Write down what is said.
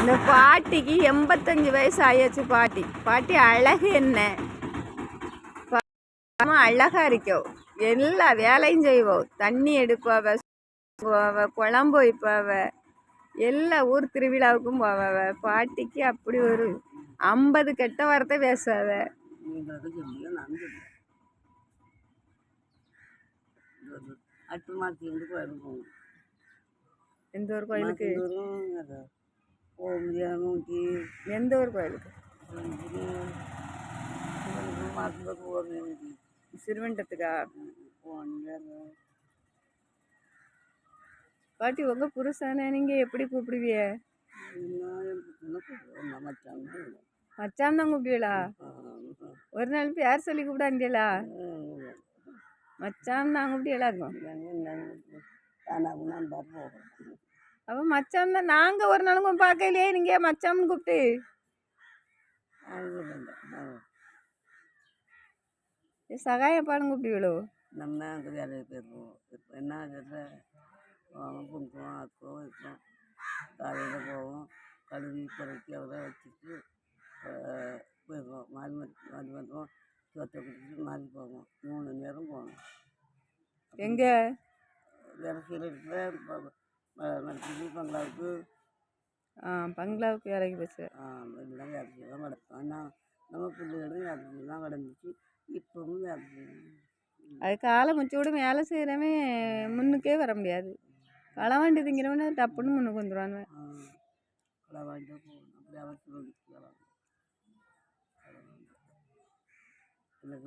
இந்த பாட்டிக்கு 85 வயசு ஆயாச்சு. பாட்டி அழகு என்ன அழகா இருக்கோ. எல்லா வேலையும் செய்வோம். தண்ணி எடுப்பாவ, குழம்பு வைப்பாவ, எல்லா ஊர் திருவிழாவுக்கும் போவாவ. பாட்டிக்கு அப்படி ஒரு 50 கெட்ட வார்த்தை பேசாவ. எந்த ஒரு கோயிலுக்கு? எந்த ஒரு கோயிலுக்கு? சிறுவண்டத்துக்கா? பாட்டி உங்க புருஷனை நீங்க எப்படி கூப்பிடுவிய? மச்சான் தான் கூப்பிடுவீங்களா? ஒரு நாள் பேர் சொல்லி கூப்பிடாங்களா? மச்சான் தான் கூப்பிடுவீங்களா இருக்கும். அப்போ மச்சான் தான். நாங்கள் ஒரு நாளுக்கும் பார்க்கலையே, நீங்கள் மச்சான்னு கூப்பிட்டு. சகாயப்பாடும் கூப்பிடுவீங்களோ? நம்ம அங்கே வேலையை போயிடுவோம். இப்போ என்ன போவோம், குங்குமம் ஆக்குவோம், வைப்போம். காலையில் போவோம், கழுவி பிறக்கி அவரை வச்சுட்டு போயிடுவோம். மாறி வருவோம், சொத்தை குடிச்சிட்டு மாறி போவோம். 3 நேரம் போவோம். எங்கே வேலை செய்கிற இடத்துல நடத்தி பங்களாவுக்கு. பங்களாவுக்கு வேலைக்கு போச்சு. எல்லாம் வேலை செய்யலாம் கிடப்போம். ஆனால் நம்ம பிள்ளைகளும் வேலை செய்யலாம் கிடந்துச்சு. இப்பவும் வேலை செய்யணும். அது காலை முச்சு விட வேலை செய்கிறவன் முன்னுக்கே வர முடியாது. களை வாண்டி திங்கிறவனே டப்புன்னு முன்னுக்கு வந்துடுவானுவேன். களை வாங்கிட்டு போகணும். அப்படி அவசியம் இல்லை.